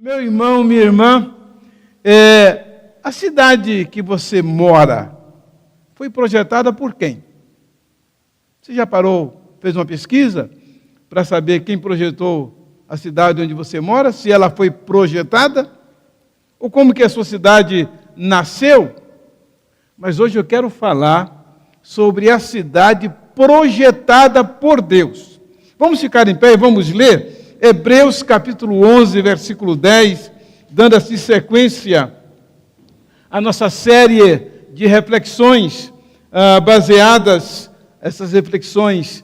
Meu irmão, minha irmã, a cidade que você mora foi projetada por quem? Você já parou, fez uma pesquisa para saber quem projetou a cidade onde você mora, se ela foi projetada, ou como que a sua cidade nasceu? Mas hoje eu quero falar sobre a cidade projetada por Deus. Vamos ficar em pé e vamos ler Hebreus capítulo 11, versículo 10, dando assim sequência à nossa série de reflexões baseadas, essas reflexões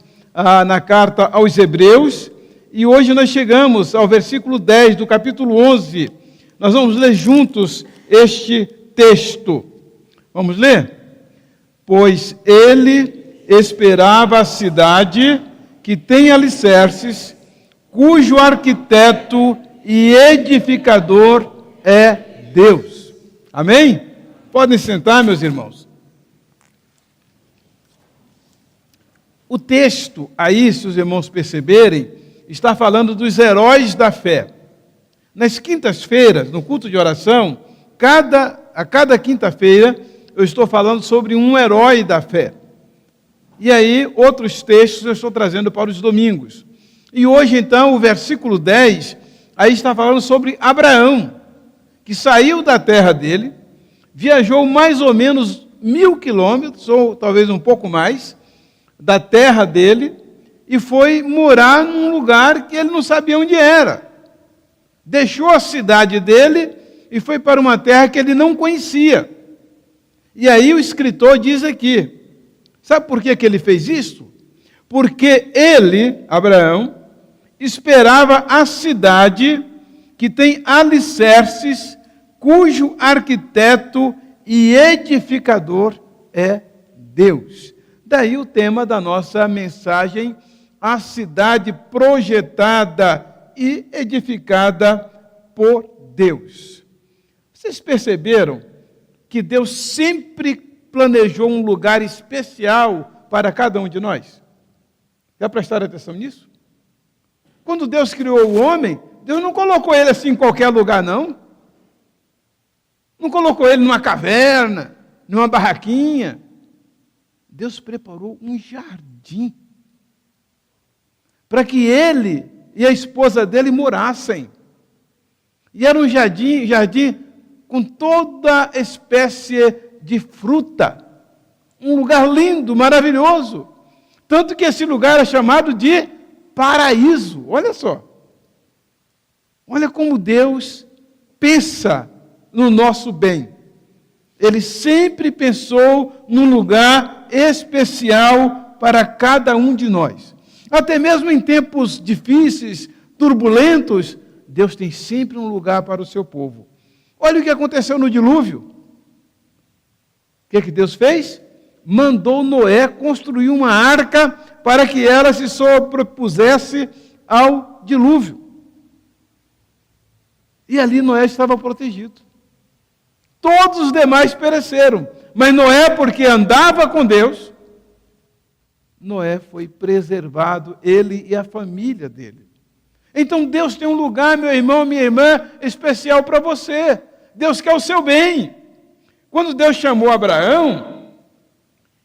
na carta aos Hebreus. E hoje nós chegamos ao versículo 10 do capítulo 11. Nós vamos ler juntos este texto. Vamos ler? Pois ele esperava a cidade que tem alicerces, cujo arquiteto e edificador é Deus. Amém? Podem sentar, meus irmãos. O texto aí, se os irmãos perceberem, está falando dos heróis da fé. Nas quintas-feiras, no culto de oração, a cada quinta-feira, eu estou falando sobre um herói da fé. E aí, outros textos eu estou trazendo para os domingos. E hoje, então, o versículo 10, aí está falando sobre Abraão, que saiu da terra dele, viajou mais ou menos 1000 quilômetros, ou talvez um pouco mais, da terra dele, e foi morar num lugar que ele não sabia onde era. Deixou a cidade dele e foi para uma terra que ele não conhecia. E aí o escritor diz aqui, sabe por que ele fez isso? Porque ele, Abraão, esperava a cidade que tem alicerces, cujo arquiteto e edificador é Deus. Daí o tema da nossa mensagem, a cidade projetada e edificada por Deus. Vocês perceberam que Deus sempre planejou um lugar especial para cada um de nós? Já prestaram atenção nisso? Quando Deus criou o homem, Deus não colocou ele assim em qualquer lugar, não. Não colocou ele numa caverna, numa barraquinha. Deus preparou um jardim para que ele e a esposa dele morassem. E era um jardim com toda espécie de fruta. Um lugar lindo, maravilhoso. Tanto que esse lugar é chamado de paraíso. Olha só. Olha como Deus pensa no nosso bem. Ele sempre pensou num lugar especial para cada um de nós. Até mesmo em tempos difíceis, turbulentos, Deus tem sempre um lugar para o seu povo. Olha o que aconteceu no dilúvio. O que Deus fez? Mandou Noé construir uma arca para que ela se sobrepusesse ao dilúvio. E ali Noé estava protegido. Todos os demais pereceram, mas Noé, porque andava com Deus, Noé foi preservado, ele e a família dele. Então Deus tem um lugar, meu irmão, minha irmã, especial para você. Deus quer o seu bem. Quando Deus chamou Abraão,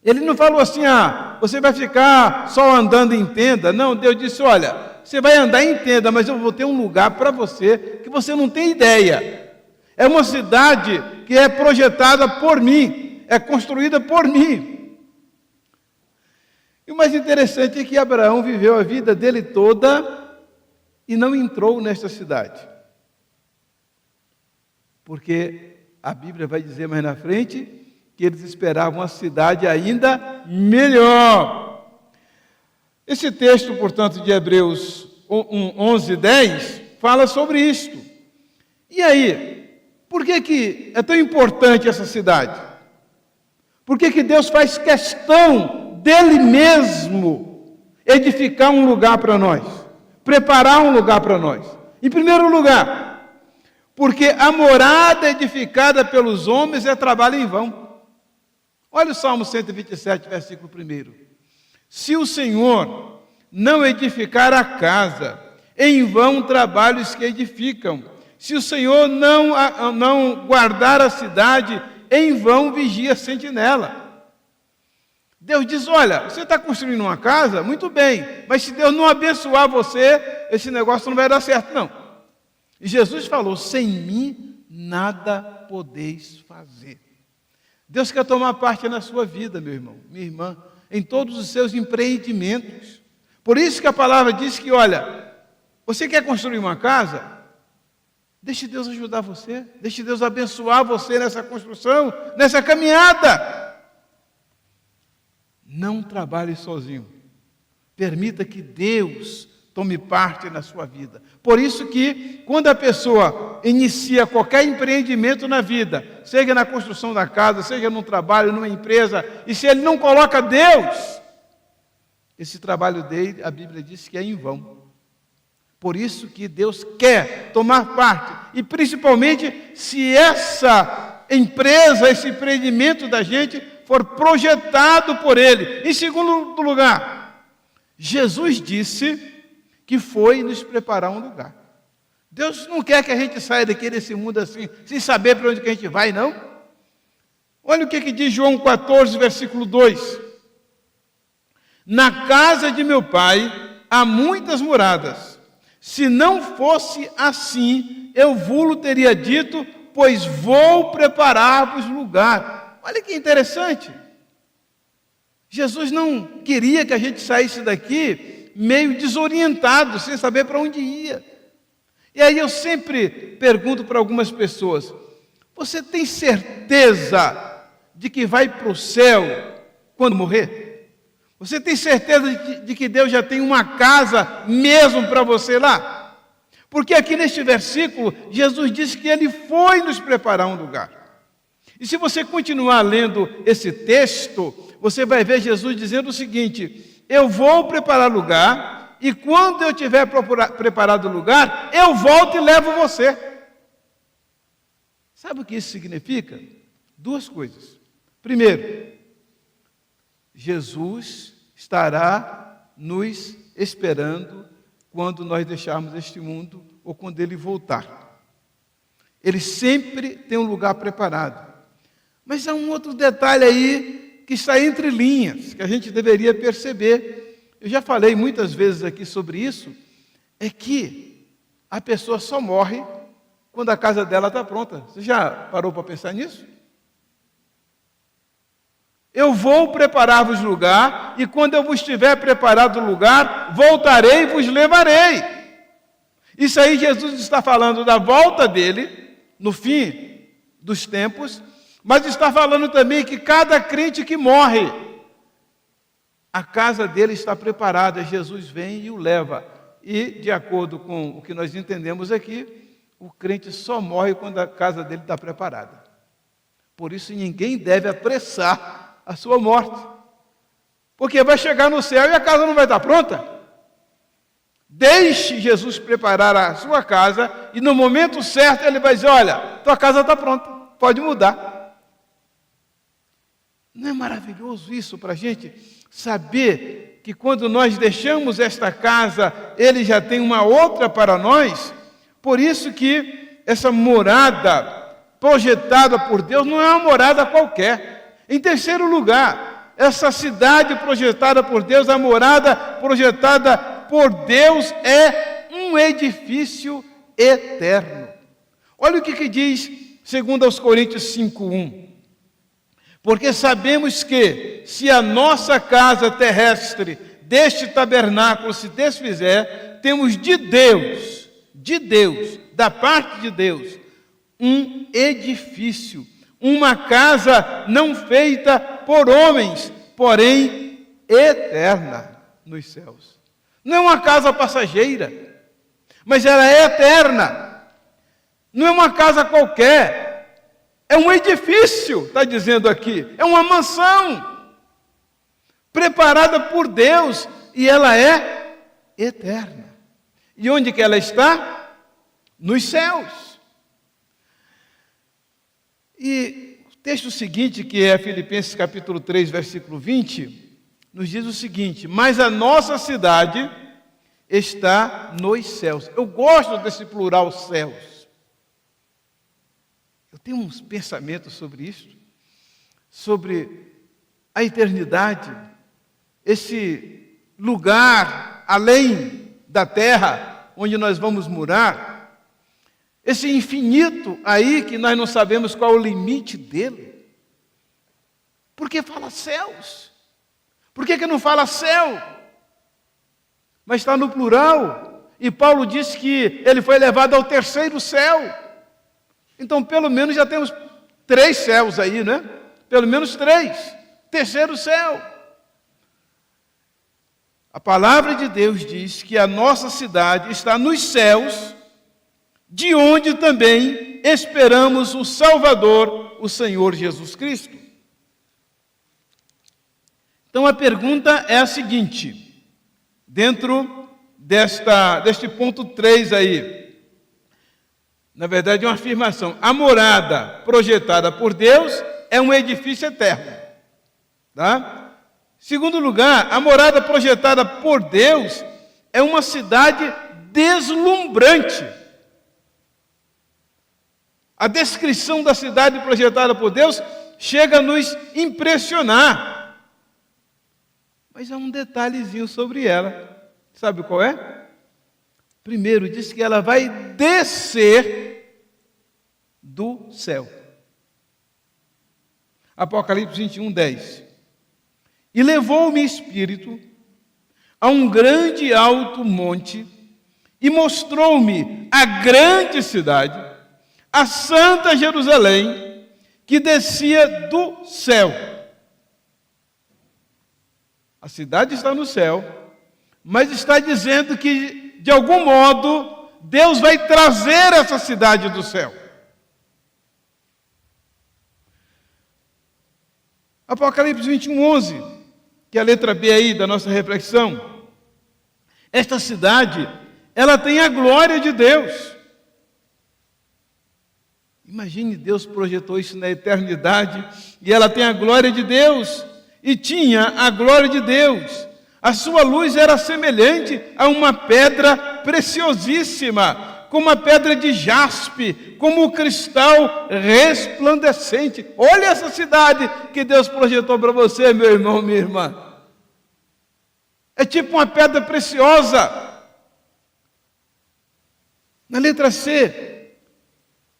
ele não falou assim, você vai ficar só andando em tenda. Não, Deus disse, olha, você vai andar em tenda, mas eu vou ter um lugar para você que você não tem ideia. É uma cidade que é projetada por mim, é construída por mim. E o mais interessante é que Abraão viveu a vida dele toda e não entrou nesta cidade. Porque a Bíblia vai dizer mais na frente que eles esperavam uma cidade ainda melhor. Esse texto, portanto, de Hebreus 11, 10, fala sobre isto. E aí, por que é tão importante essa cidade? Por que Deus faz questão dele mesmo edificar um lugar para nós? Preparar um lugar para nós? Em primeiro lugar, porque a morada edificada pelos homens é trabalho em vão. Olha o Salmo 127, versículo 1. Se o Senhor não edificar a casa, em vão trabalhos que edificam. Se o Senhor não guardar a cidade, em vão vigia a sentinela. Deus diz, olha, você está construindo uma casa? Muito bem, mas se Deus não abençoar você, esse negócio não vai dar certo, não. E Jesus falou, sem mim nada podeis fazer. Deus quer tomar parte na sua vida, meu irmão, minha irmã, em todos os seus empreendimentos. Por isso que a palavra diz que, olha, você quer construir uma casa? Deixe Deus ajudar você, deixe Deus abençoar você nessa construção, nessa caminhada. Não trabalhe sozinho. Permita que Deus tome parte na sua vida. Por isso que, quando a pessoa inicia qualquer empreendimento na vida, seja na construção da casa, seja num trabalho, numa empresa, e se ele não coloca Deus, esse trabalho dele, a Bíblia diz que é em vão. Por isso que Deus quer tomar parte, e principalmente se essa empresa, esse empreendimento da gente for projetado por Ele. Em segundo lugar, Jesus disse que foi nos preparar um lugar. Deus não quer que a gente saia daqui desse mundo assim, sem saber para onde que a gente vai, não. Olha o que diz João 14, versículo 2. Na casa de meu Pai há muitas moradas. Se não fosse assim, eu vou-lo teria dito, pois vou preparar-vos lugar. Olha que interessante. Jesus não queria que a gente saísse daqui meio desorientado, sem saber para onde ia. E aí eu sempre pergunto para algumas pessoas, você tem certeza de que vai para o céu quando morrer? Você tem certeza de que Deus já tem uma casa mesmo para você lá? Porque aqui neste versículo, Jesus disse que Ele foi nos preparar um lugar. E se você continuar lendo esse texto, você vai ver Jesus dizendo o seguinte, eu vou preparar lugar, e quando eu tiver preparado o lugar, eu volto e levo você. Sabe o que isso significa? Duas coisas. Primeiro, Jesus estará nos esperando quando nós deixarmos este mundo ou quando Ele voltar. Ele sempre tem um lugar preparado. Mas há um outro detalhe aí que está entre linhas, que a gente deveria perceber. Eu já falei muitas vezes aqui sobre isso, é que a pessoa só morre quando a casa dela está pronta. Você já parou para pensar nisso? Eu vou preparar-vos lugar, e quando eu vos tiver preparado o lugar, voltarei e vos levarei. Isso aí Jesus está falando da volta dele, no fim dos tempos, mas está falando também que cada crente que morre, a casa dele está preparada, Jesus vem e o leva. E, de acordo com o que nós entendemos aqui, o crente só morre quando a casa dele está preparada. Por isso ninguém deve apressar a sua morte, porque vai chegar no céu e a casa não vai estar pronta. Deixe Jesus preparar a sua casa, e no momento certo Ele vai dizer, olha, tua casa está pronta, pode mudar. Não é maravilhoso isso para a gente? Saber que quando nós deixamos esta casa, Ele já tem uma outra para nós. Por isso que essa morada projetada por Deus não é uma morada qualquer. Em terceiro lugar, essa cidade projetada por Deus, a morada projetada por Deus é um edifício eterno. Olha o que diz 2 Coríntios 5:1. Porque sabemos que, se a nossa casa terrestre deste tabernáculo se desfizer, temos de Deus, da parte de Deus, um edifício, uma casa não feita por homens, porém eterna nos céus. Não é uma casa passageira, mas ela é eterna. Não é uma casa qualquer, é um edifício, está dizendo aqui, é uma mansão, preparada por Deus, e ela é eterna. E onde que ela está? Nos céus. E o texto seguinte, que é Filipenses capítulo 3, versículo 20, nos diz o seguinte, mas a nossa cidade está nos céus. Eu gosto desse plural céus. Eu tenho uns pensamentos sobre isso, sobre a eternidade, esse lugar além da terra, onde nós vamos morar, esse infinito aí que nós não sabemos qual é o limite dele. Por que fala céus? Por que não fala céu? Mas está no plural. E Paulo disse que ele foi levado ao terceiro céu. Então, pelo menos já temos 3 céus aí, né? Pelo menos 3. Terceiro céu. A palavra de Deus diz que a nossa cidade está nos céus, de onde também esperamos o Salvador, o Senhor Jesus Cristo. Então a pergunta é a seguinte, dentro deste ponto 3 aí, na verdade é uma afirmação: a morada projetada por Deus é um edifício eterno. Tá? Segundo lugar, a morada projetada por Deus é uma cidade deslumbrante. A descrição da cidade projetada por Deus chega a nos impressionar. Mas há um detalhezinho sobre ela. Sabe qual é? Primeiro, diz que ela vai descer do céu. Apocalipse 21, 10. E levou-me espírito a um grande e alto monte e mostrou-me a grande cidade, a santa Jerusalém, que descia do céu. A cidade está no céu, mas está dizendo que, de algum modo, Deus vai trazer essa cidade do céu. Apocalipse 21, 11, que é a letra B aí da nossa reflexão. Esta cidade, ela tem a glória de Deus. Imagine, Deus projetou isso na eternidade, e ela tem a glória de Deus. E tinha a glória de Deus. A sua luz era semelhante a uma pedra preciosíssima, como a pedra de jaspe, como o cristal resplandecente. Olha essa cidade que Deus projetou para você, meu irmão, minha irmã. É tipo uma pedra preciosa. Na letra C,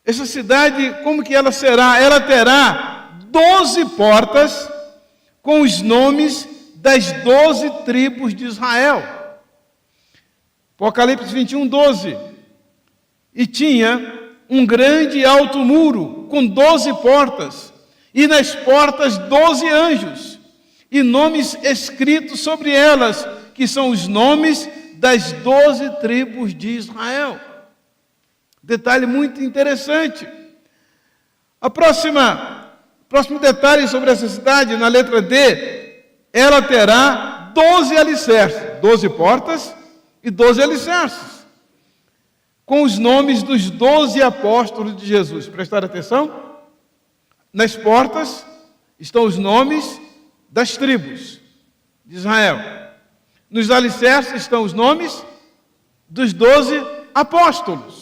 essa cidade, como que ela será? Ela terá 12 portas, com os nomes das 12 tribos de Israel. Apocalipse 21, 12. E tinha um grande e alto muro, com 12 portas, e nas portas 12 anjos, e nomes escritos sobre elas, que são os nomes das 12 tribos de Israel. Detalhe muito interessante. Próximo detalhe sobre essa cidade, na letra D, ela terá 12 alicerces, 12 portas e 12 alicerces, com os nomes dos 12 apóstolos de Jesus. Prestaram atenção? Nas portas estão os nomes das tribos de Israel. Nos alicerces estão os nomes dos 12 apóstolos.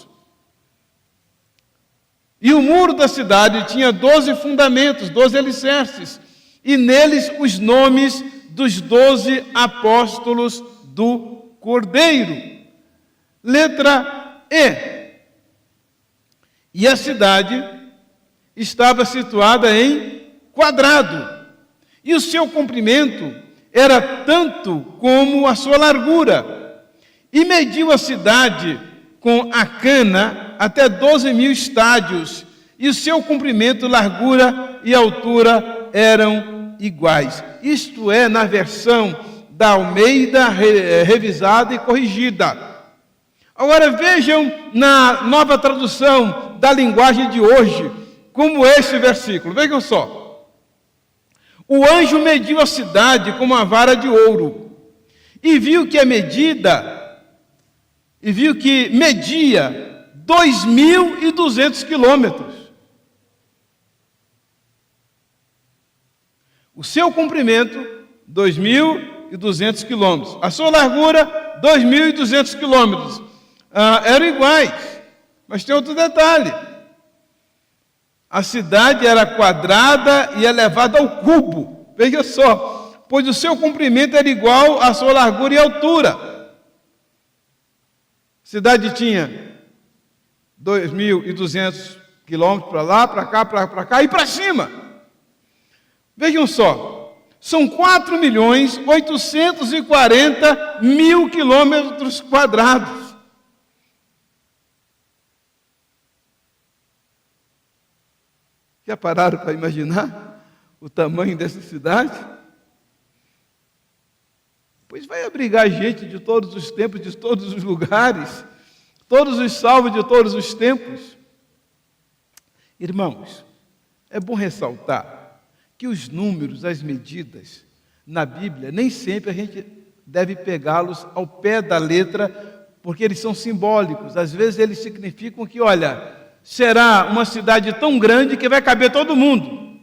E o muro da cidade tinha 12 fundamentos, 12 alicerces, e neles os nomes dos 12 apóstolos do Cordeiro. Letra E. E a cidade estava situada em quadrado, e o seu comprimento era tanto como a sua largura, e mediu a cidade com a cana até 12.000 estádios, e o seu comprimento, largura e altura eram iguais. Isto é na versão da Almeida revisada e corrigida. Agora vejam na nova tradução da linguagem de hoje, como este versículo. Vejam só. O anjo mediu a cidade com uma vara de ouro, e viu que media 2.200 quilômetros. O seu comprimento, 2.200 quilômetros. A sua largura, 2.200 quilômetros. Eram iguais, mas tem outro detalhe. A cidade era quadrada e elevada ao cubo. Veja só, pois o seu comprimento era igual à sua largura e altura. A cidade tinha 2.200 quilômetros para lá, para cá e para cima. Vejam só, são 4.840.000 quilômetros quadrados. Já pararam para imaginar o tamanho dessa cidade? Pois vai abrigar gente de todos os tempos, de todos os lugares, todos os salvos de todos os tempos. Irmãos, é bom ressaltar que os números, as medidas na Bíblia, nem sempre a gente deve pegá-los ao pé da letra, porque eles são simbólicos. Às vezes eles significam que, olha, será uma cidade tão grande que vai caber todo mundo.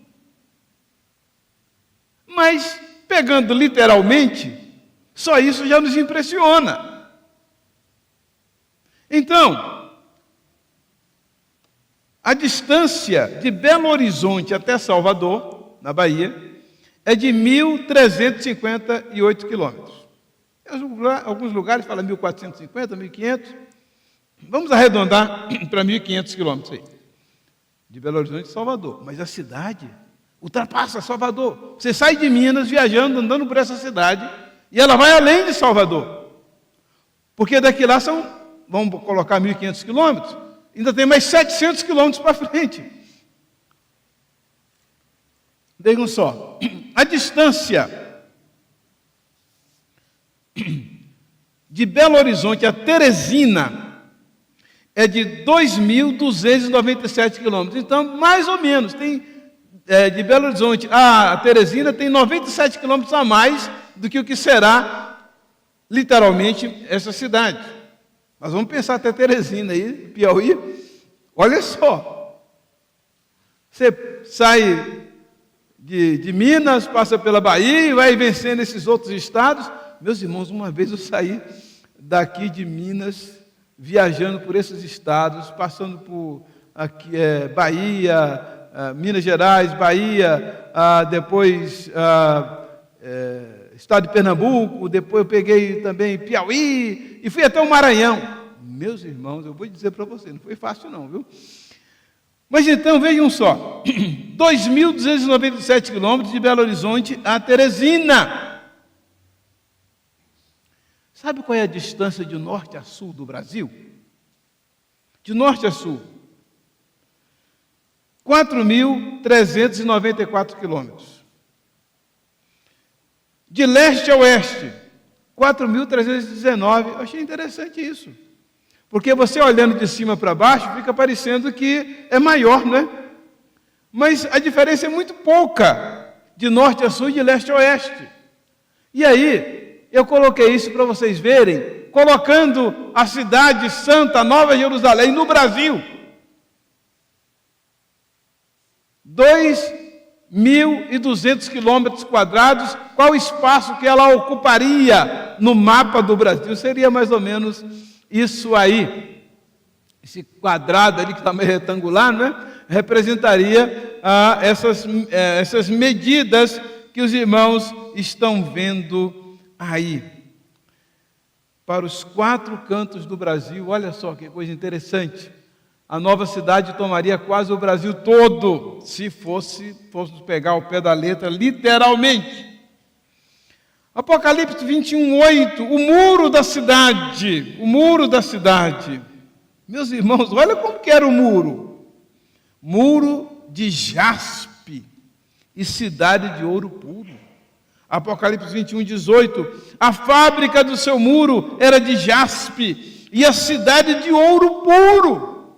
Mas, pegando literalmente, só isso já nos impressiona. Então, a distância de Belo Horizonte até Salvador, na Bahia, é de 1.358 quilômetros. Alguns lugares falam 1.450, 1.500. Vamos arredondar para 1.500 quilômetros aí, de Belo Horizonte a Salvador. Mas a cidade ultrapassa Salvador. Você sai de Minas viajando, andando por essa cidade, e ela vai além de Salvador. Porque daqui lá vamos colocar 1.500 quilômetros, ainda tem mais 700 quilômetros para frente. Vejam só, a distância de Belo Horizonte a Teresina é de 2.297 quilômetros. Então, mais ou menos, de Belo Horizonte a Teresina tem 97 quilômetros a mais do que o que será, literalmente, essa cidade. Mas vamos pensar até Teresina aí, Piauí. Olha só, você sai de Minas, passa pela Bahia e vai vencendo esses outros estados. Meus irmãos, uma vez eu saí daqui de Minas, viajando por esses estados, passando por aqui, Bahia, Minas Gerais, Bahia, depois estado de Pernambuco, depois eu peguei também Piauí e fui até o Maranhão. Meus irmãos, eu vou dizer para vocês, não foi fácil não, viu? Mas então, vejam só, 2.297 quilômetros de Belo Horizonte a Teresina. Sabe qual é a distância de norte a sul do Brasil? De norte a sul, 4.394 quilômetros. De leste a oeste, 4.319. Eu achei interessante isso. Porque você olhando de cima para baixo, fica parecendo que é maior, não é? Mas a diferença é muito pouca, de norte a sul e de leste a oeste. E aí, eu coloquei isso para vocês verem, colocando a cidade santa, Nova Jerusalém, no Brasil. 2.200 quilômetros quadrados, qual o espaço que ela ocuparia no mapa do Brasil? Seria mais ou menos isso aí. Esse quadrado ali, que está meio retangular, não é? Representaria essas medidas que os irmãos estão vendo aí. Para os 4 cantos do Brasil, olha só que coisa interessante. A nova cidade tomaria quase o Brasil todo, se fôssemos pegar o pé da letra, literalmente. Apocalipse 21:8, o muro da cidade, o muro da cidade. Meus irmãos, olha como que era o muro. Muro de jaspe e cidade de ouro puro. Apocalipse 21:18, a fábrica do seu muro era de jaspe e a cidade de ouro puro,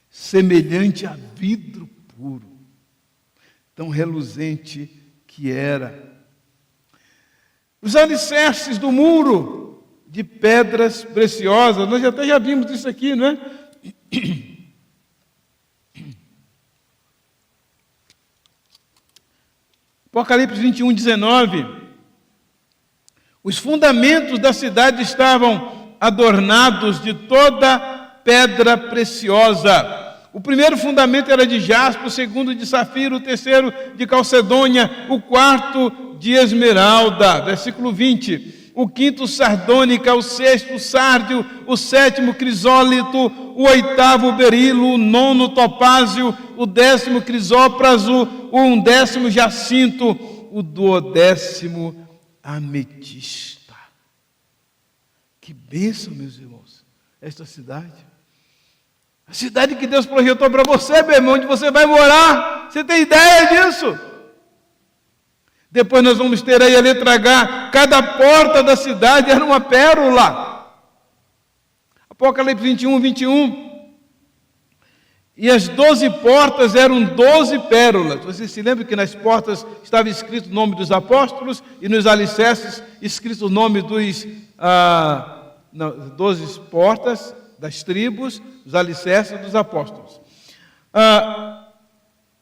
semelhante a vidro puro, tão reluzente que era. Os alicerces do muro de pedras preciosas, nós até já vimos isso aqui, não é? Apocalipse 21:19, os fundamentos da cidade estavam adornados de toda pedra preciosa, O primeiro fundamento era de jaspe, o segundo de safiro, o terceiro de calcedônia, o quarto de esmeralda. Versículo 20. O quinto sardônica, o sexto sárdio, o sétimo crisólito, o oitavo berilo, o nono topázio, o décimo crisópraso, o undécimo jacinto, o duodécimo ametista. Que bênção, meus irmãos, esta cidade. A cidade que Deus projetou para você, meu irmão, onde você vai morar. Você tem ideia disso? Depois nós vamos ter aí a letra H. Cada porta da cidade era uma pérola. Apocalipse 21, 21. E as 12 portas eram 12 pérolas. Você se lembra que nas portas estava escrito o nome dos apóstolos e nos alicerces escrito o nome dos 12 portas das tribos, os alicerces dos apóstolos.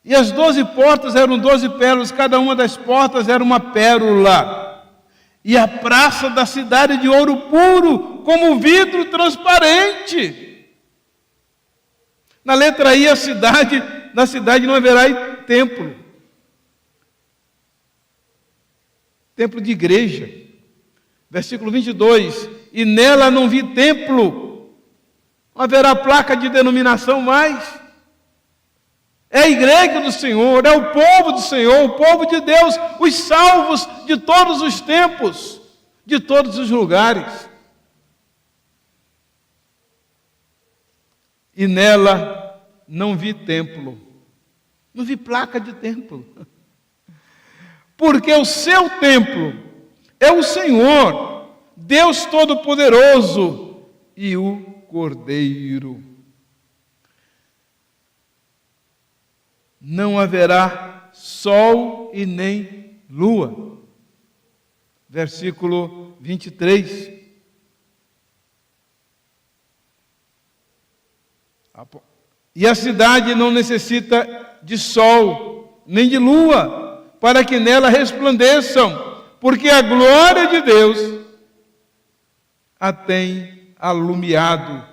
E as 12 portas eram 12 pérolas, cada uma das portas era uma pérola. E a praça da cidade de ouro puro, como vidro transparente. Na letra I, na cidade não haverá templo. Templo de igreja. Versículo 22. E nela não vi templo. Não haverá placa de denominação mais. É a igreja do Senhor, é o povo do Senhor, o povo de Deus, os salvos de todos os tempos, de todos os lugares. E nela não vi templo, não vi placa de templo, porque o seu templo é o Senhor, Deus Todo-Poderoso e o Cordeiro. Não haverá sol e nem lua. Versículo 23. E a cidade não necessita de sol, nem de lua, para que nela resplandeçam, porque a glória de Deus a tem alumiado,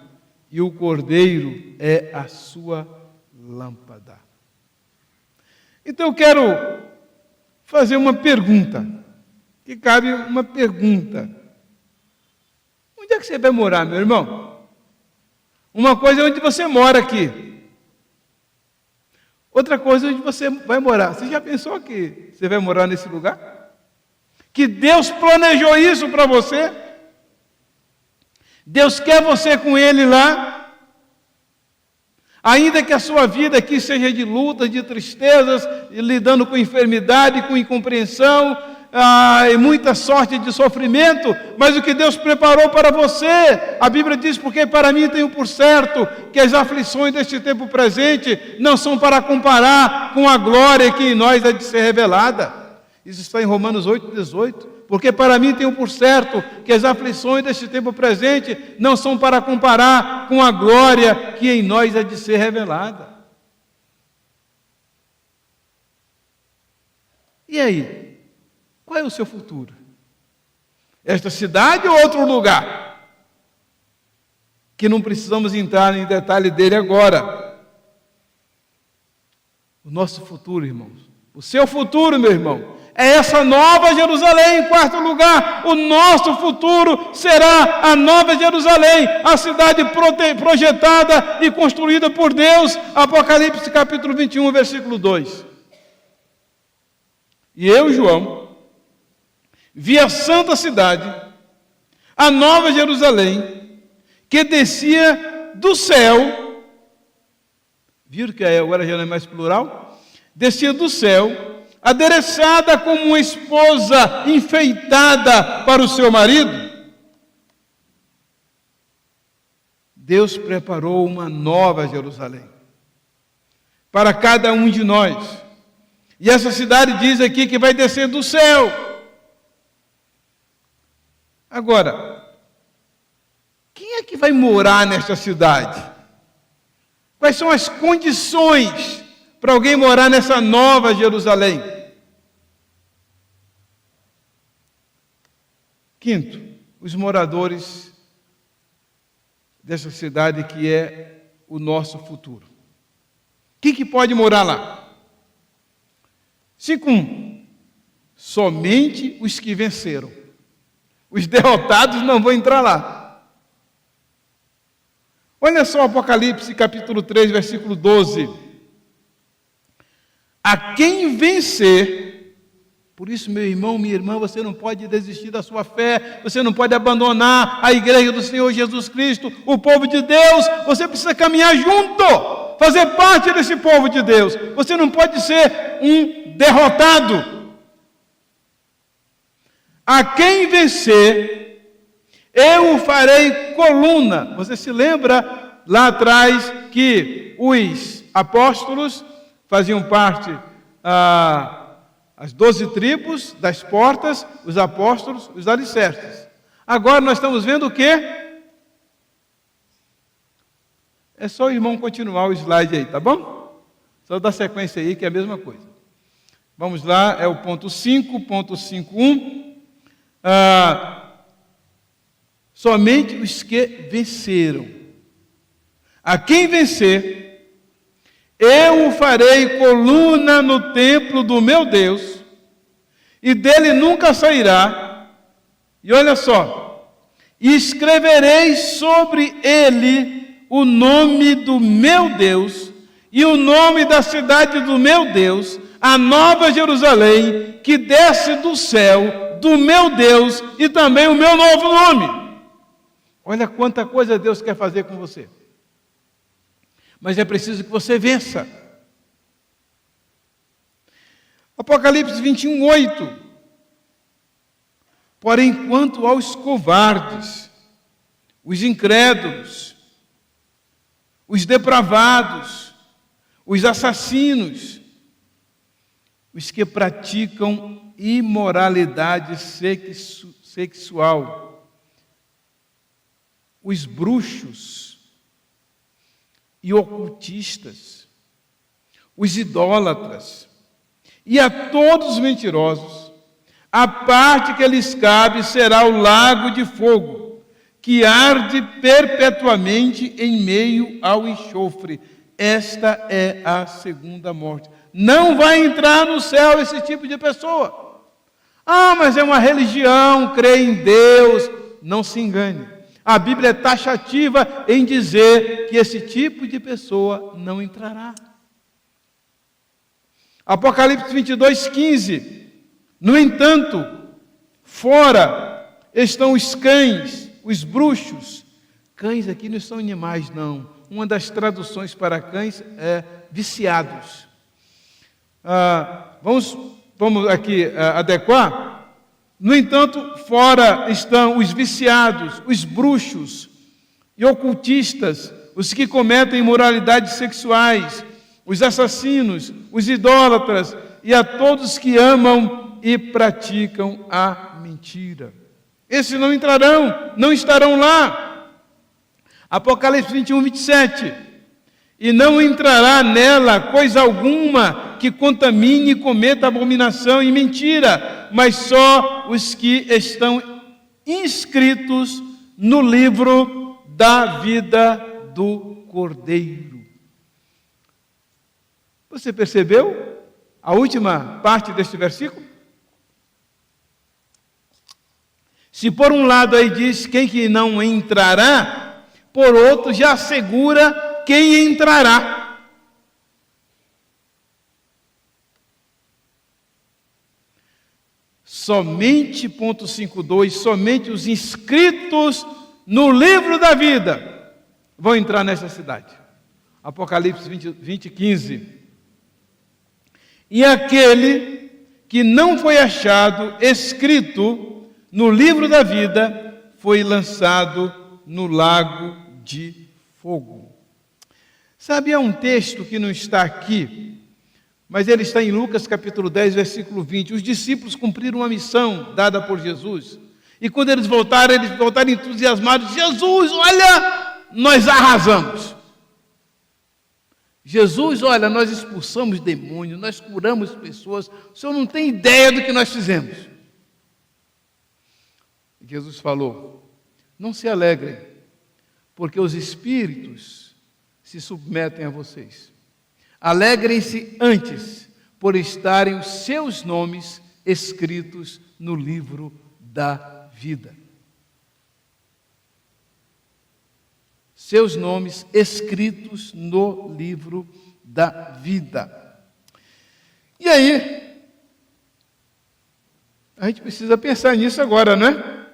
e o Cordeiro é a sua lâmpada. Então eu quero fazer uma pergunta, que cabe uma pergunta. Onde é que você vai morar, meu irmão? Uma coisa é onde você mora aqui. Outra coisa é onde você vai morar. Você já pensou que você vai morar nesse lugar? Que Deus planejou isso para você? Deus quer você com Ele lá? Ainda que a sua vida aqui seja de lutas, de tristezas, lidando com enfermidade, com incompreensão, e muita sorte de sofrimento, mas o que Deus preparou para você, a Bíblia diz, porque para mim tenho por certo que as aflições deste tempo presente não são para comparar com a glória que em nós há de ser revelada. Isso está em Romanos 8,18. Porque para mim tenho por certo que as aflições deste tempo presente não são para comparar com a glória que em nós há de ser revelada. E aí? Qual é o seu futuro? Esta cidade ou outro lugar? Que não precisamos entrar em detalhe dele agora. O nosso futuro, irmãos. O seu futuro, meu irmão. É essa nova Jerusalém. Em quarto lugar, o nosso futuro será a nova Jerusalém, a cidade projetada e construída por Deus. Apocalipse capítulo 21, versículo 2. E eu, João, vi a santa cidade, a nova Jerusalém, que descia do céu. Viram que agora já não é mais plural? Descia do céu, adereçada como uma esposa enfeitada para o seu marido. Deus preparou uma nova Jerusalém para cada um de nós. E essa cidade diz aqui que vai descer do céu. Agora, quem é que vai morar nesta cidade? Quais são as condições para alguém morar nessa nova Jerusalém? Quinto, os moradores dessa cidade que é o nosso futuro. Quem que pode morar lá? 5:1. Somente os que venceram. Os derrotados não vão entrar lá. Olha só Apocalipse capítulo 3, versículo 12. A quem vencer, por isso, meu irmão, minha irmã, você não pode desistir da sua fé, você não pode abandonar a igreja do Senhor Jesus Cristo, o povo de Deus, você precisa caminhar junto, fazer parte desse povo de Deus. Você não pode ser um derrotado. A quem vencer, eu o farei coluna. Você se lembra lá atrás que os apóstolos faziam parte, as 12 tribos das portas, os apóstolos, os alicerces. Agora nós estamos vendo o quê? É só o irmão continuar o slide aí, tá bom? Só dar sequência aí que é a mesma coisa. Vamos lá, é o ponto 5.5.1. Somente os que venceram. A quem vencer, eu o farei coluna no templo do meu Deus, e dele nunca sairá. E olha só, escreverei sobre ele o nome do meu Deus, e o nome da cidade do meu Deus, a nova Jerusalém, que desce do céu, do meu Deus, e também o meu novo nome. Olha quanta coisa Deus quer fazer com você. Mas é preciso que você vença. Apocalipse 21:8. Porém, quanto aos covardes, os incrédulos, os depravados, os assassinos, os que praticam imoralidade sexual, os bruxos e ocultistas, os idólatras e a todos os mentirosos, a parte que lhes cabe será o lago de fogo, que arde perpetuamente em meio ao enxofre. Esta é a segunda morte. Não vai entrar no céu esse tipo de pessoa. Mas é uma religião, crê em Deus. Não se engane. A Bíblia é taxativa em dizer que esse tipo de pessoa não entrará. Apocalipse 22:15. No entanto, fora estão os cães, os bruxos. Cães aqui não são animais, não. Uma das traduções para cães é viciados. Vamos aqui adequar. No entanto, fora estão os viciados, os bruxos e ocultistas, os que cometem imoralidades sexuais, os assassinos, os idólatras e a todos que amam e praticam a mentira. Esses não entrarão, não estarão lá. Apocalipse 21:27. E não entrará nela coisa alguma que contamine e cometa abominação e mentira, mas só os que estão inscritos no livro da vida do Cordeiro. Você percebeu a última parte deste versículo? Se por um lado aí diz quem que não entrará, por outro já assegura quem entrará. Somente, ponto 5.2, somente os inscritos no livro da vida vão entrar nessa cidade. Apocalipse 20:15. E aquele que não foi achado escrito no livro da vida foi lançado no lago de fogo. Sabe, há um texto que não está aqui, mas ele está em Lucas capítulo 10, versículo 20. Os discípulos cumpriram uma missão dada por Jesus. E quando eles voltaram entusiasmados. Jesus, olha, nós arrasamos. Jesus, olha, nós expulsamos demônios, nós curamos pessoas. O senhor não tem ideia do que nós fizemos. Jesus falou, não se alegrem, porque os espíritos se submetem a vocês. Alegrem-se antes por estarem os seus nomes escritos no livro da vida. Seus nomes escritos no livro da vida. E aí, a gente precisa pensar nisso agora, não é?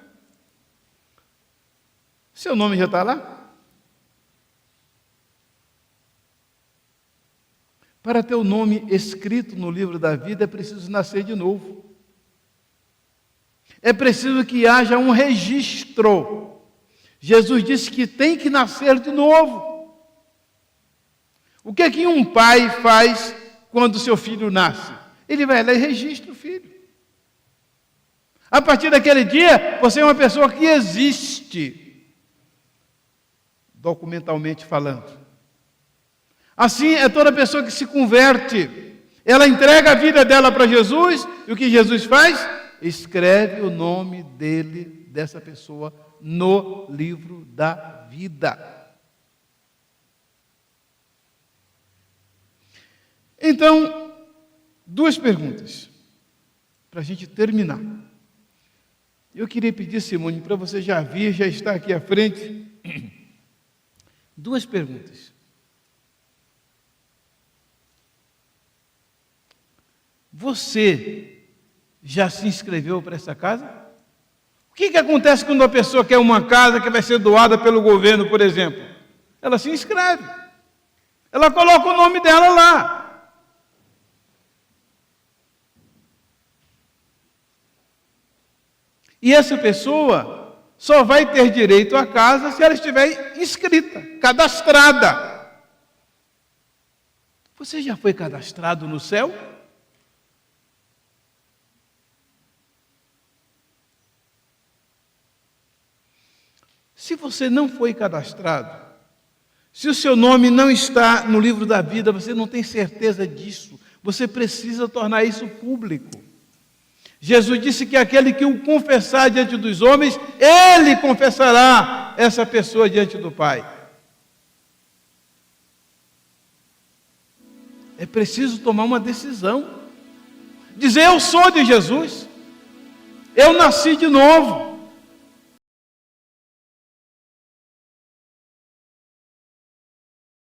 Seu nome já está lá? Para ter o nome escrito no livro da vida, é preciso nascer de novo. É preciso que haja um registro. Jesus disse que tem que nascer de novo. O que é que um pai faz quando seu filho nasce? Ele vai lá e registra o filho. A partir daquele dia, você é uma pessoa que existe, documentalmente falando. Assim é toda pessoa que se converte. Ela entrega a vida dela para Jesus, e o que Jesus faz? Escreve o nome dele, dessa pessoa, no livro da vida. Então, duas perguntas, para a gente terminar. Eu queria pedir, Simone, para você já vir, já está aqui à frente. Duas perguntas. Você já se inscreveu para essa casa? O que acontece quando uma pessoa quer uma casa que vai ser doada pelo governo, por exemplo? Ela se inscreve. Ela coloca o nome dela lá. E essa pessoa só vai ter direito à casa se ela estiver inscrita, cadastrada. Você já foi cadastrado no céu? Se você não foi cadastrado, se o seu nome não está no livro da vida, você não tem certeza disso, você precisa tornar isso público. Jesus disse que aquele que o confessar diante dos homens, ele confessará essa pessoa diante do Pai. É preciso tomar uma decisão. Dizer, eu sou de Jesus. Eu nasci de novo.